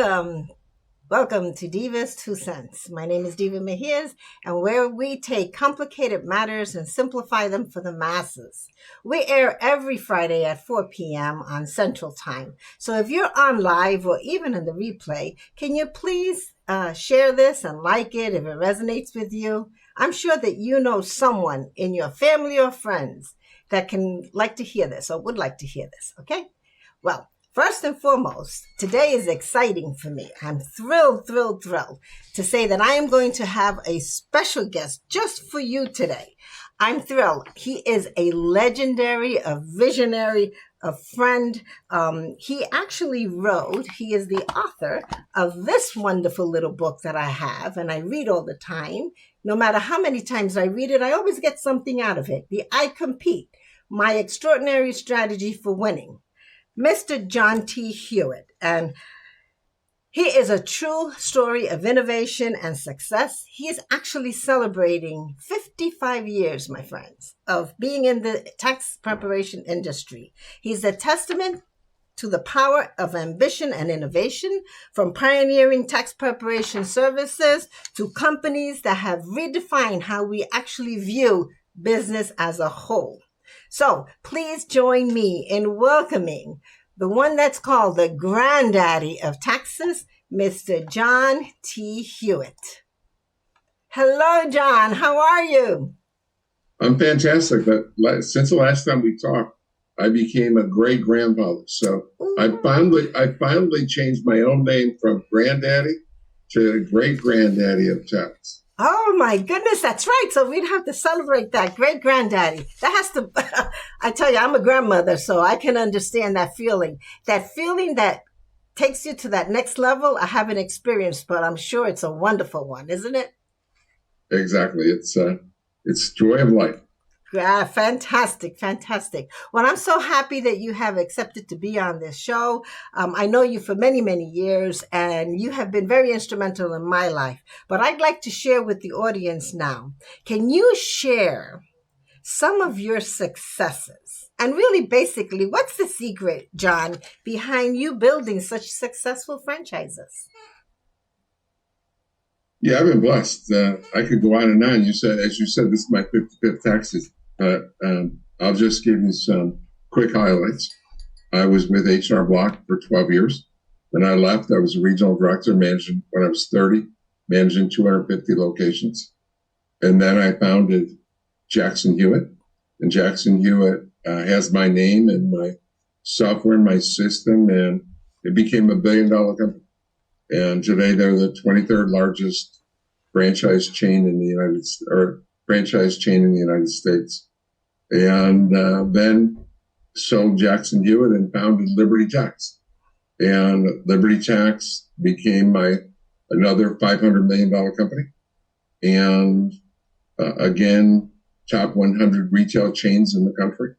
welcome. Welcome to Diva's Two Cents. My name is Diva Mejias, and where we take complicated matters and simplify them for the masses. We air every Friday at 4 p.m. on Central Time. So if you're on live or even in the replay, can you please share this and like it if it resonates with you? I'm sure that you know someone in your family or friends that can like to hear this or would like to hear this, okay? Well, first and foremost, today is exciting for me. I'm thrilled to say that I am going to have a special guest just for you today. I'm thrilled. He is a legendary, a visionary, a friend. He is the author of this wonderful little book that I have, and I read all the time. No matter how many times I read it, I always get something out of it. The I Compete, My Extraordinary Strategy for Winning. Mr. John T. Hewitt, and he is a true story of innovation and success. He is actually celebrating 55 years, my friends, of being in the tax preparation industry. He's a testament to the power of ambition and innovation, from pioneering tax preparation services to companies that have redefined how we actually view business as a whole. So please join me in welcoming the one that's called the granddaddy of taxes, Mr. John T. Hewitt. Hello, John. How are you? I'm fantastic. But since the last time we talked, I became a great grandfather. So I finally changed my own name from granddaddy to great granddaddy of tax. Oh my goodness, that's right. So we'd have to celebrate that. Great granddaddy. That has to, I tell you, I'm a grandmother, so I can understand that feeling. That feeling that takes you to that next level, I haven't experienced, but I'm sure it's a wonderful one, isn't it? Exactly. It's joy of life. Yeah, fantastic. Well, I'm so happy that you have accepted to be on this show. I know you for many, many years, and you have been very instrumental in my life. But I'd like to share with the audience now. Can you share some of your successes? And really, basically, what's the secret, John, behind you building such successful franchises? Yeah, I've been blessed. I could go on and on. As you said, this is my 55th taxes. I'll just give you some quick highlights. I was with H&R Block for 12 years. When I left, I was a regional director managing, when I was 30, managing 250 locations. And then I founded Jackson Hewitt. And Jackson Hewitt has my name and my software and my system, and it became a $1 billion company. And today they're the 23rd largest franchise chain in the United States. And then sold Jackson Hewitt and founded Liberty Tax. And Liberty Tax became another $500 million company. And again, top 100 retail chains in the country.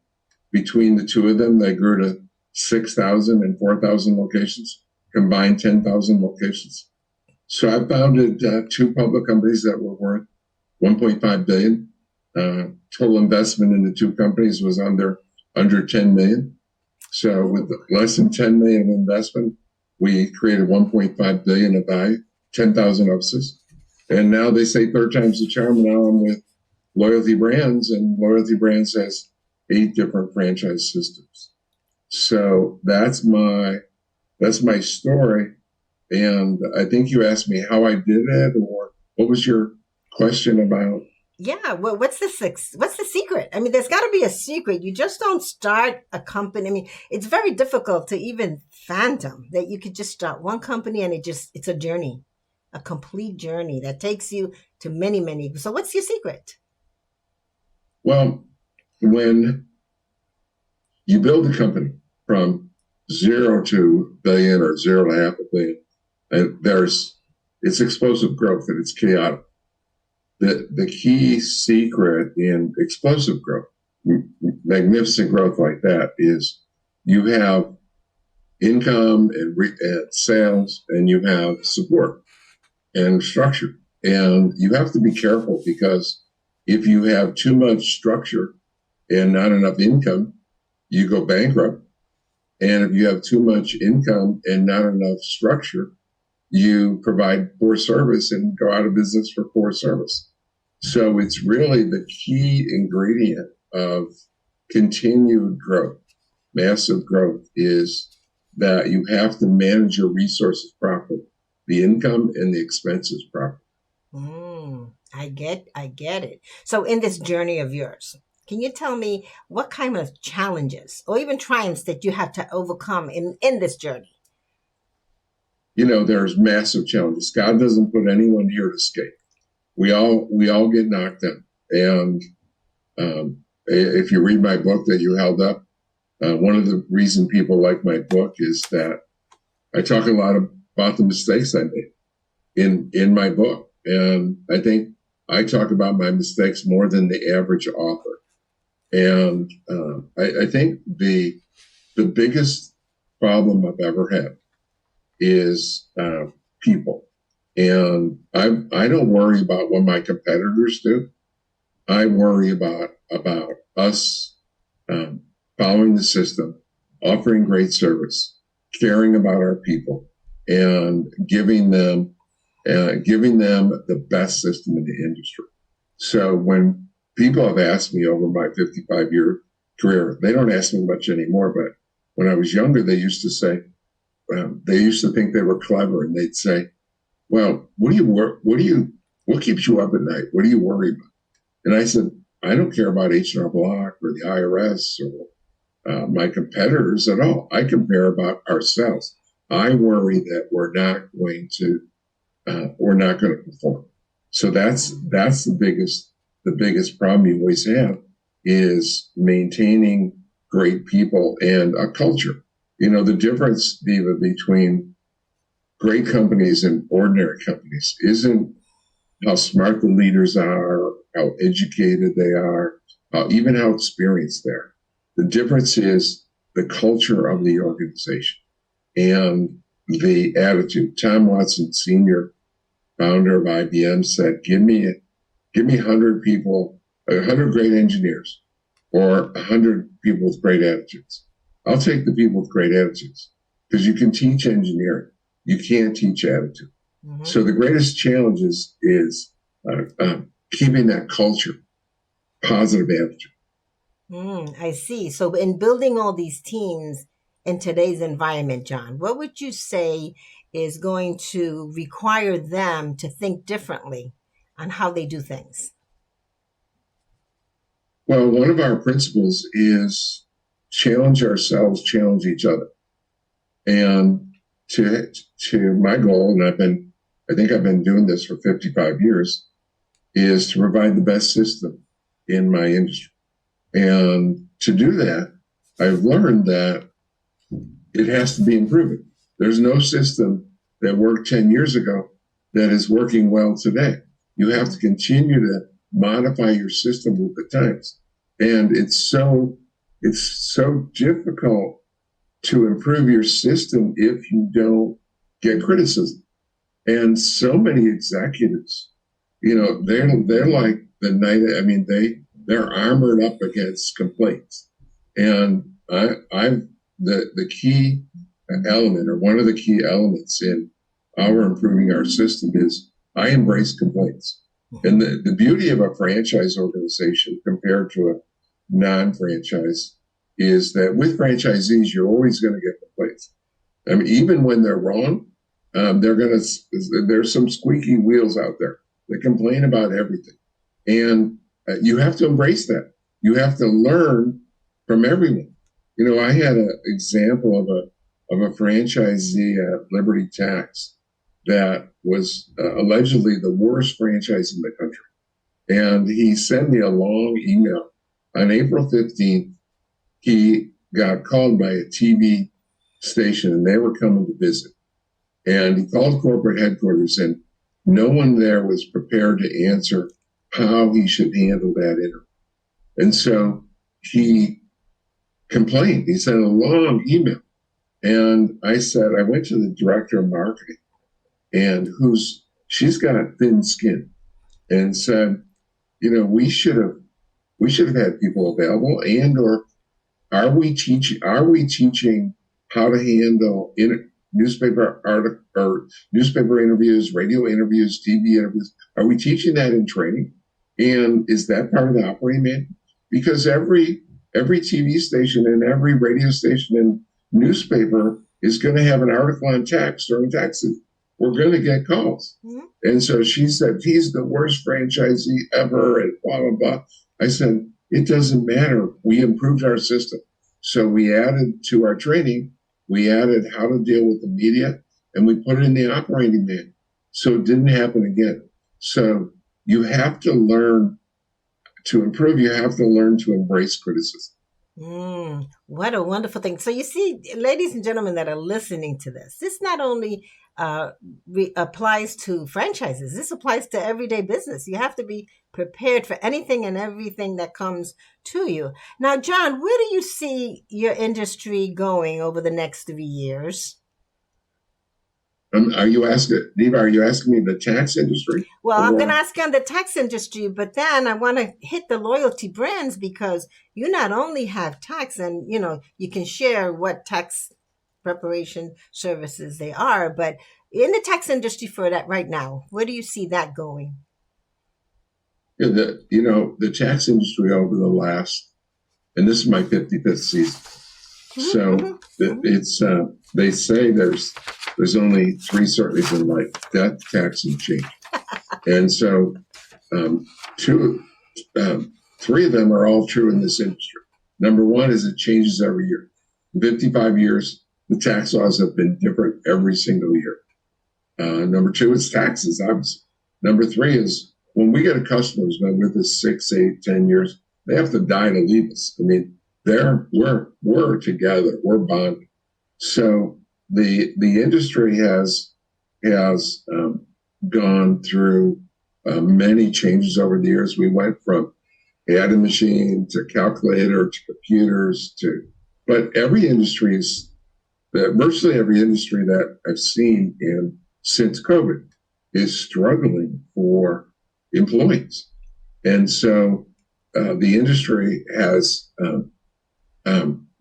Between the two of them, they grew to 6,000 and 4,000 locations, combined 10,000 locations. So I founded two public companies that were worth $1.5 billion. Total investment in the two companies was under 10 million. So with less than 10 million of investment, we created 1.5 billion of value, 10,000 offices. And now they say third time's the charm. Now I'm with Loyalty Brands, and Loyalty Brands has 8 different franchise systems. So that's my story. And I think you asked me how I did it, or what was your question about? Yeah, well, what's the secret? I mean, there's got to be a secret. You just don't start a company. I mean, it's very difficult to even fathom that you could just start one company and it's a journey, a complete journey that takes you to many, many. So what's your secret? Well, when you build a company from 0 to a billion or 0.5 billion, and it's explosive growth and it's chaotic. The key secret in explosive growth, magnificent growth like that, is you have income and sales, and you have support and structure. And you have to be careful, because if you have too much structure and not enough income, you go bankrupt. And if you have too much income and not enough structure, you provide poor service and go out of business for poor service. So it's really the key ingredient of continued growth, massive growth, is that you have to manage your resources properly, the income and the expenses properly. I get it. So in this journey of yours, can you tell me what kind of challenges or even triumphs that you have to overcome in this journey? There's massive challenges. God doesn't put anyone here to escape. We all get knocked down. And if you read my book that you held up, one of the reasons people like my book is that I talk a lot about the mistakes I made in my book. And I think I talk about my mistakes more than the average author. And I think the biggest problem I've ever had is people. And I don't worry about what my competitors do. I worry about us following the system, offering great service, caring about our people, and giving them the best system in the industry. So when people have asked me over my 55-year career, they don't ask me much anymore, but when I was younger, they used to say, they used to think they were clever, and they'd say, well, what keeps you up at night? What do you worry about? And I said, I don't care about H&R Block or the IRS or my competitors at all. I care about ourselves. I worry that we're not going to perform. So that's the biggest problem you always have, is maintaining great people and a culture. The difference, Diva, between great companies and ordinary companies isn't how smart the leaders are, how educated they are, even how experienced they are. The difference is the culture of the organization and the attitude. Tom Watson, Sr., founder of IBM, said, give me 100 people, 100 great engineers, or 100 people with great attitudes. I'll take the people with great attitudes, because you can teach engineering. You can't teach attitude. Mm-hmm. So the greatest challenge is keeping that culture, positive attitude. I see. So in building all these teams in today's environment, John, what would you say is going to require them to think differently on how they do things? Well, one of our principles is challenge ourselves, challenge each other. And to my goal, and I think I've been doing this for 55 years, is to provide the best system in my industry. And to do that, I've learned that it has to be improved. There's no system that worked 10 years ago that is working well today. You have to continue to modify your system with the times. And it's so difficult to improve your system if you don't get criticism. And so many executives, they're like the night. I mean, they're armored up against complaints. And the key element, or one of the key elements in our improving our system, is I embrace complaints. And the beauty of a franchise organization compared to a non-franchise is that with franchisees, you're always going to get complaints. I mean, even when they're wrong, there's some squeaky wheels out there that complain about everything. And you have to embrace that. You have to learn from everyone. I had an example of a franchisee at Liberty Tax that was allegedly the worst franchise in the country. And he sent me a long email. On April 15th, he got called by a TV station, and they were coming to visit. And he called corporate headquarters, and no one there was prepared to answer how he should handle that interview. And so he complained. He sent a long email. And I went to the director of marketing, and she's got thin skin, and said, we should have had people available, and or are we teaching how to handle newspaper article or newspaper interviews, radio interviews, TV interviews? Are we teaching that in training? And is that part of the operating manual? Because every TV station and every radio station and newspaper is going to have an article on tax during tax season. We're going to get calls. Mm-hmm. And so she said, he's the worst franchisee ever, and blah, blah, blah. I said, it doesn't matter. We improved our system. So we added to our training, we added how to deal with the media, and we put it in the operating manual. So it didn't happen again. So you have to learn to improve. You have to learn to embrace criticism. What a wonderful thing. So you see, ladies and gentlemen that are listening to this not only applies to franchises, this applies to everyday business. You have to be prepared for anything and everything that comes to you. Now, John, where do you see your industry going over the next 3 years? Are you asking, Diva, are you asking me the tax industry? Well, I'm going to ask you on the tax industry, but then I want to hit the loyalty brands, because you not only have tax and, you can share what tax preparation services they are, but in the tax industry for that right now, where do you see that going? Yeah, the tax industry over the last, and this is my 55th season. So it's they say there's only three certainties in life: death, tax, and change. And so three of them are all true in this industry. Number one is it changes every year. In 55 years, the tax laws have been different every single year. Number two is taxes, obviously. Number three is when we get a customer who's been with us 6, 8, 10 years, they have to die to leave us. I mean, we're together, we're bonded. So the industry has gone through many changes over the years. We went from adding machine to calculator to computers but virtually every industry that I've seen since COVID is struggling for employees. And so the industry has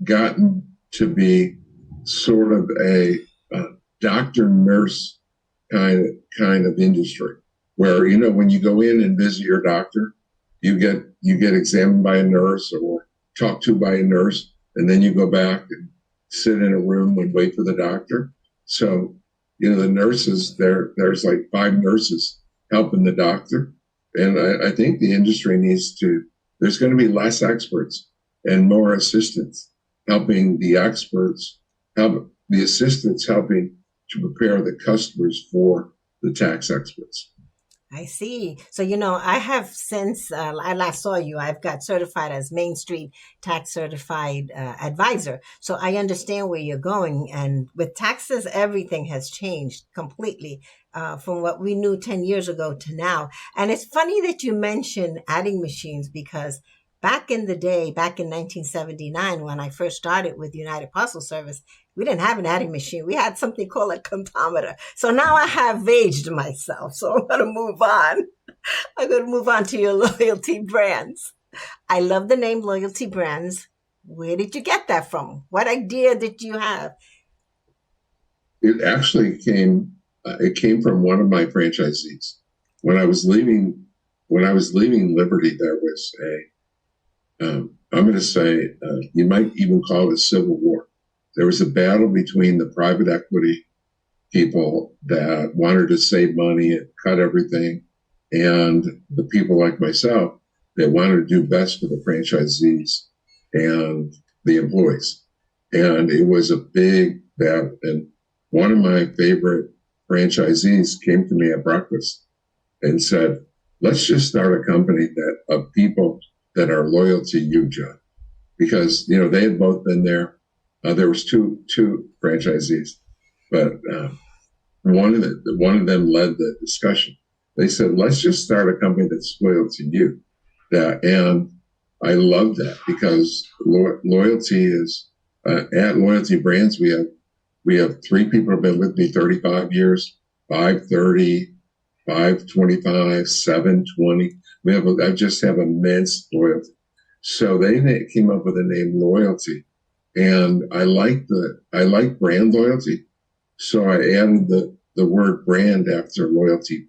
gotten to be sort of a doctor-nurse kind of industry, where when you go in and visit your doctor, you get examined by a nurse or talked to by a nurse, and then you go back and sit in a room and wait for the doctor. So the nurses there's like 5 nurses helping the doctor, and I think the industry there's going to be less experts and more assistants helping the experts, helping to prepare the customers for the tax experts. I see. So, I have since I last saw you, I've got certified as Main Street Tax Certified Advisor. So I understand where you're going. And with taxes, everything has changed completely from what we knew 10 years ago to now. And it's funny that you mentioned adding machines, because back in the day, back in 1979, when I first started with United Parcel Service, we didn't have an adding machine. We had something called a comptometer. So now I have aged myself. So I'm going to move on. I'm going to move on to your loyalty brands. I love the name Loyalty Brands. Where did you get that from? What idea did you have? It actually came from one of my franchisees. When I was leaving Liberty, there was I'm going to say, you might even call it a civil war. There was a battle between the private equity people that wanted to save money and cut everything, and the people like myself that wanted to do best for the franchisees and the employees. And it was a big battle. And one of my favorite franchisees came to me at breakfast and said, let's just start a company of people that are loyal to you, John. Because, they had both been there. There was two franchisees, but one of them led the discussion. They said, let's just start a company that's loyal to you. And I love that, because loyalty is, at Loyalty Brands, we have 3 people who have been with me 35 years, 5, 30, 5, 25, 7, 20. I just have immense loyalty. So they came up with the name Loyalty. And I like brand loyalty. So I added the word brand after loyalty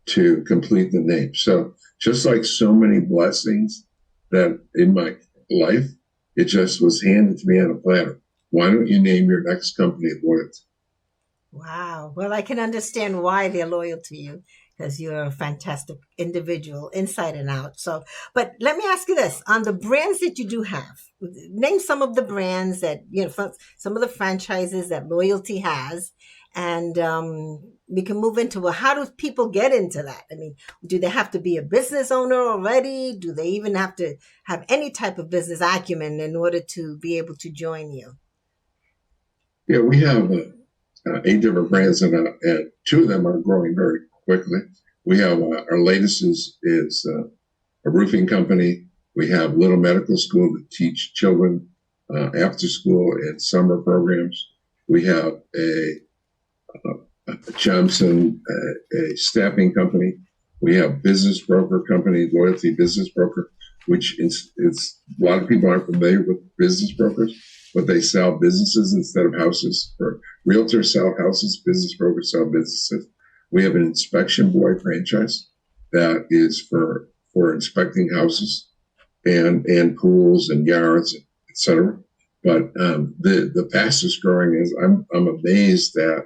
to complete the name. So just like so many blessings that in my life, it just was handed to me on a platter. Why don't you name your next company loyalty? Wow. Well, I can understand why they're loyal to you because you're a fantastic individual inside and out. So, but let me ask you this on the brands that you do have, name some of the brands that, some of the franchises that loyalty has. And we can move into, well, how do people get into that? I mean, do they have to be a business owner already? Do they even have to have any type of business acumen in order to be able to join you? Yeah, we have 8 different brands, and 2 of them are growing very quickly. We have our latest is a roofing company. We have Little Medical School to teach children after school and summer programs. We have a Johnson, a staffing company. We have business broker company, Loyalty Business Broker, which is a lot of people aren't familiar with business brokers, but they sell businesses instead of houses. Or realtors sell houses, business brokers sell businesses. We have an inspection boy franchise that is for inspecting houses and pools and yards, etc. But the fastest growing is I'm amazed at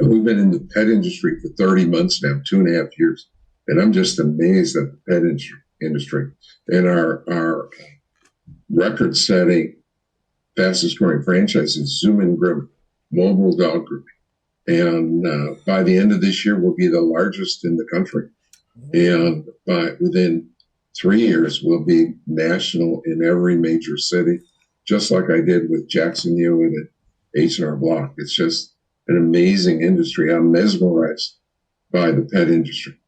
we've been in the pet industry for 30 months now, 2.5 years, and I'm just amazed at the pet industry. And our record-setting, fastest-growing franchise is Zoom and Groom, mobile dog grooming. And by the end of this year, we'll be the largest in the country. And within 3 years, we'll be national in every major city, just like I did with Jackson Hewitt and H&R Block. It's just an amazing industry. I'm mesmerized by the pet industry.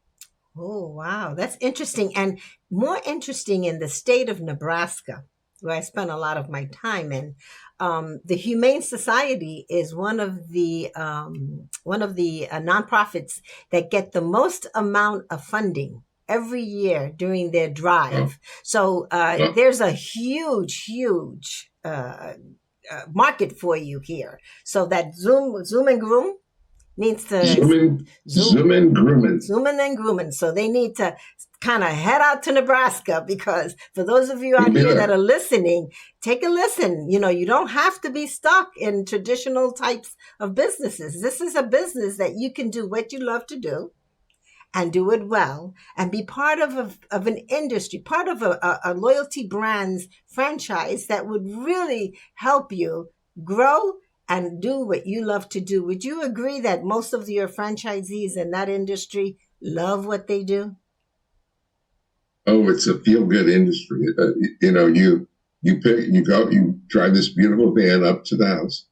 Oh, wow. That's interesting. And more interesting in the state of Nebraska, where I spent a lot of my time in. The Humane Society is one of the nonprofits that get the most amount of funding every year during their drive. So there's a huge market for you here. So that Zoom and Groom needs to Zoom and grooming. So they need to kind of head out to Nebraska, because for those of you out here that are listening, take a listen. You don't have to be stuck in traditional types of businesses. This is a business that you can do what you love to do and do it well and be part of an industry, part of a loyalty brands franchise that would really help you grow and do what you love to do. Would you agree that most of your franchisees in that industry love what they do? Oh, it's a feel-good industry. You drive this beautiful van up to the house.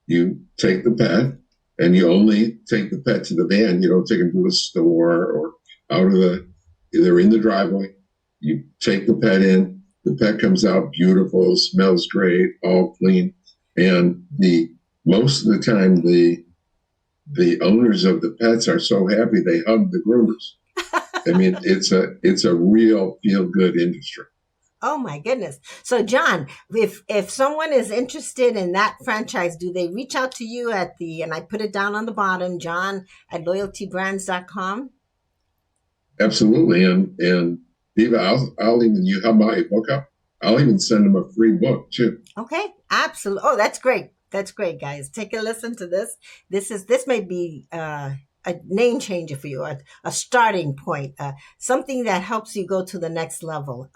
You take the pet, and you only take the pet to the van. You don't take him to a store or they're in the driveway. You take the pet in. The pet comes out beautiful, smells great, all clean. And most of the time, the owners of the pets are so happy they hug the groomers. I mean, it's a real feel-good industry. Oh my goodness. So John, if someone is interested in that franchise, do they reach out to you and I put it down on the bottom, john@loyaltybrands.com? Absolutely. And Diva, I'll even, you have my book up. I'll even send them a free book too. Okay. Absolutely. Oh, that's great. That's great, guys. Take a listen to this. This may be a name changer for you, a starting point, something that helps you go to the next level.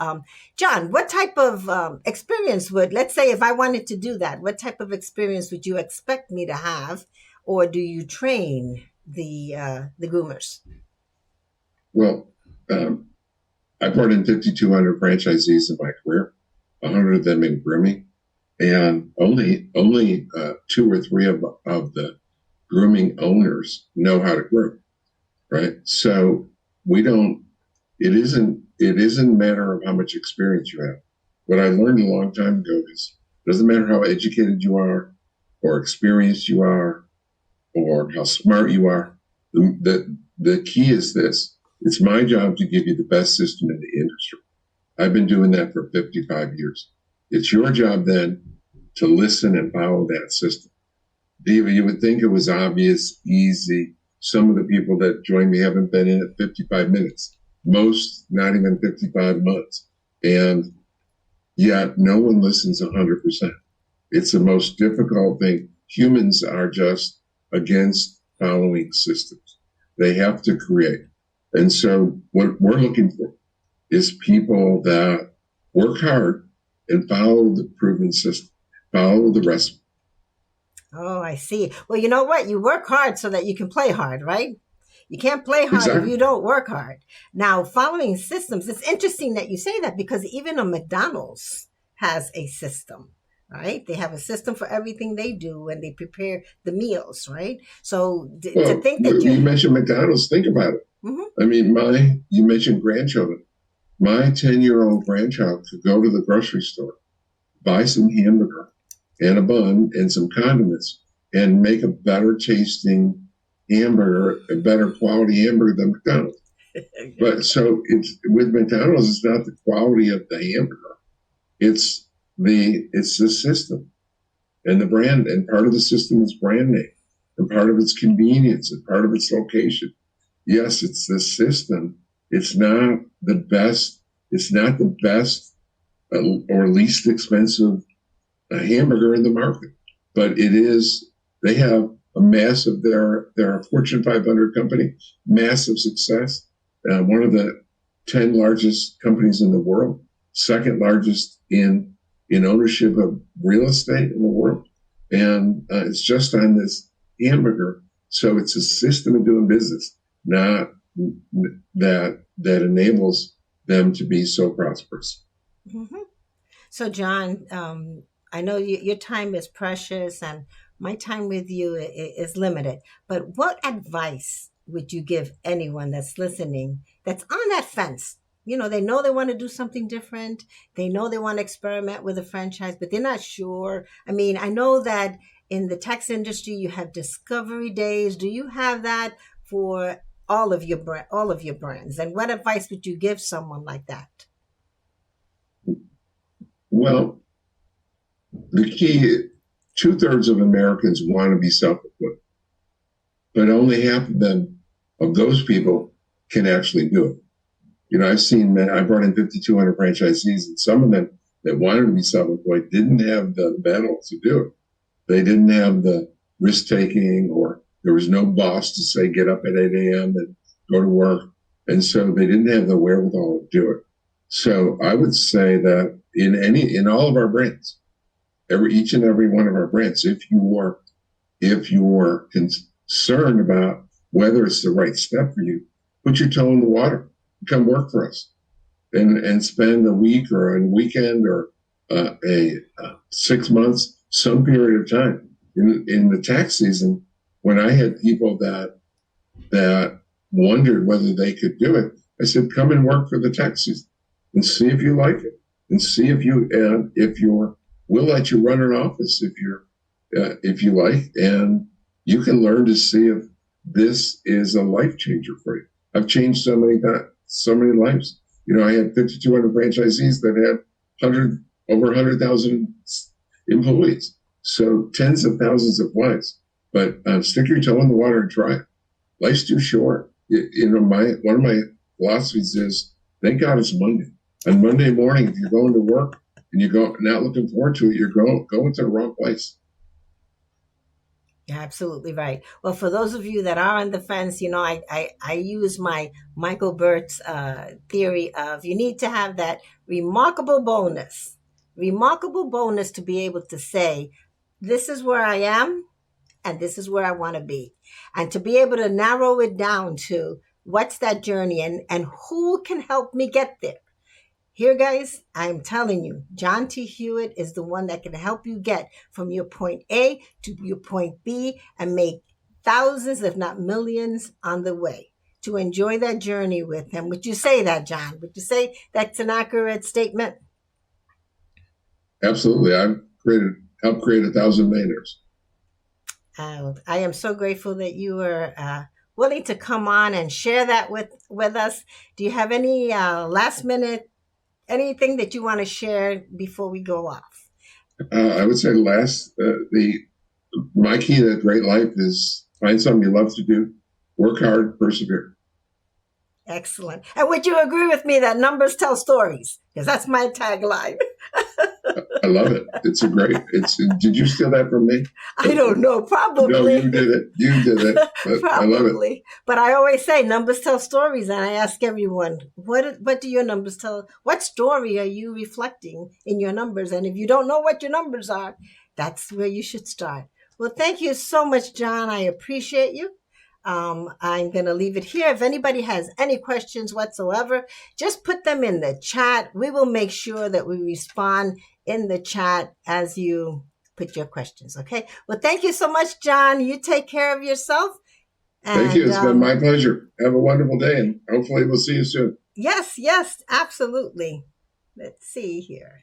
John, what type of experience let's say if I wanted to do that, what type of experience would you expect me to have? Or do you train the groomers? Well, I brought in 5,200 franchisees in my career, 100 of them in grooming, and only 2 or 3 of the grooming owners know how to groom, right? So it isn't a matter of how much experience you have. What I learned a long time ago is it doesn't matter how educated you are or experienced you are or how smart you are. The key is this. It's my job to give you the best system in the industry. I've been doing that for 55 years. It's your job then to listen and follow that system. Diva, you would think it was obvious, easy. Some of the people that join me haven't been in it 55 minutes. Most, not even 55 months. And yet no one listens 100%. It's the most difficult thing. Humans are just against following systems. They have to create. And so what we're looking for is people that work hard and follow the proven system, follow the recipe. Oh, I see. Well, you know what? You work hard so that you can play hard, right? You can't play hard if Exactly. you don't work hard. Now, following systems, it's interesting that you say that because even a McDonald's has a system, right? They have a system for everything they do when they prepare the meals, right? So to Well, think that you you, mentioned McDonald's. Think about it. Mhm. I mean, you mentioned grandchildren. My 10-year-old grandchild could go to the grocery store, buy some hamburger and a bun and some condiments and make a better tasting hamburger, a better quality hamburger than McDonald's. But so it's with McDonald's, it's not the quality of the hamburger. It's the system and the brand. And part of the system is brand name. And part of it's convenience and part of it's location. Yes, it's the system. It's not the best. It's not the best or least expensive hamburger in the market, but it is. They have a massive. They're a Fortune 500 company, massive success. One of the 10 largest companies in the world, second largest in ownership of real estate in the world, and it's just on this hamburger. So it's a system of doing business, not that enables them to be so prosperous. Mhm. So, John, I know your time is precious and my time with you is limited, but what advice would you give anyone that's listening that's on that fence? They know they want to do something different. They know they want to experiment with a franchise, but they're not sure. I mean, I know that in the tax industry, you have discovery days. Do you have that for all of your brands? And what advice would you give someone like that? Well, the key, two-thirds of Americans want to be self-employed, but only half of them, of those people, can actually do it. I've seen men, I brought in 5,200 franchisees, and some of them that wanted to be self-employed didn't have the mettle to do it. They didn't have the risk-taking, or there was no boss to say, get up at 8 a.m. and go to work. And so they didn't have the wherewithal to do it. So I would say that in all of our brands, each and every one of our brands, if you are concerned about whether it's the right step for you, put your toe in the water, come work for us, and spend a week or a weekend or 6 months, some period of time in the tax season. When I had people that wondered whether they could do it, I said, come and work for the tax season and see if you like it, and see we'll let you run an office if you like, and you can learn to see if this is a life changer for you. I've changed so many lives. I had 5,200 franchisees that had over 100,000 employees, so tens of thousands of lives. But stick your toe in the water and try it. Life's too short. One of my philosophies is, thank God it's Monday. On Monday morning, if you're going to work and you go not looking forward to it, you're going to the wrong place. You're absolutely right. Well, for those of you that are on the fence, I use my Michael Burt's theory of you need to have that remarkable bonus to be able to say, this is where I am and this is where I want to be. And to be able to narrow it down to what's that journey and who can help me get there. Here, guys, I'm telling you, John T. Hewitt is the one that can help you get from your point A to your point B and make thousands, if not millions, on the way. To enjoy that journey with him. Would you say that, John? Would you say that's an accurate statement? Absolutely. I've helped create 1,000 millionaires. I am so grateful that you were willing to come on and share that with us. Do you have any last minute anything that you want to share before we go off? I would say my key to a great life is find something you love to do, work hard, persevere. Excellent. And would you agree with me that numbers tell stories? Because that's my tagline. I love it. Did you steal that from me? I don't know, probably. No, you did it. You did it. But I love it. But I always say numbers tell stories, and I ask everyone, what do your numbers tell? What story are you reflecting in your numbers? And if you don't know what your numbers are, that's where you should start. Well, thank you so much, John. I appreciate you. I'm going to leave it here. If anybody has any questions whatsoever, just put them in the chat. We will make sure that we respond in the chat as you put your questions. Okay. Well, thank you so much, John. You take care of yourself. Thank you. It's been my pleasure. Have a wonderful day, and hopefully we'll see you soon. Yes, absolutely. Let's see here.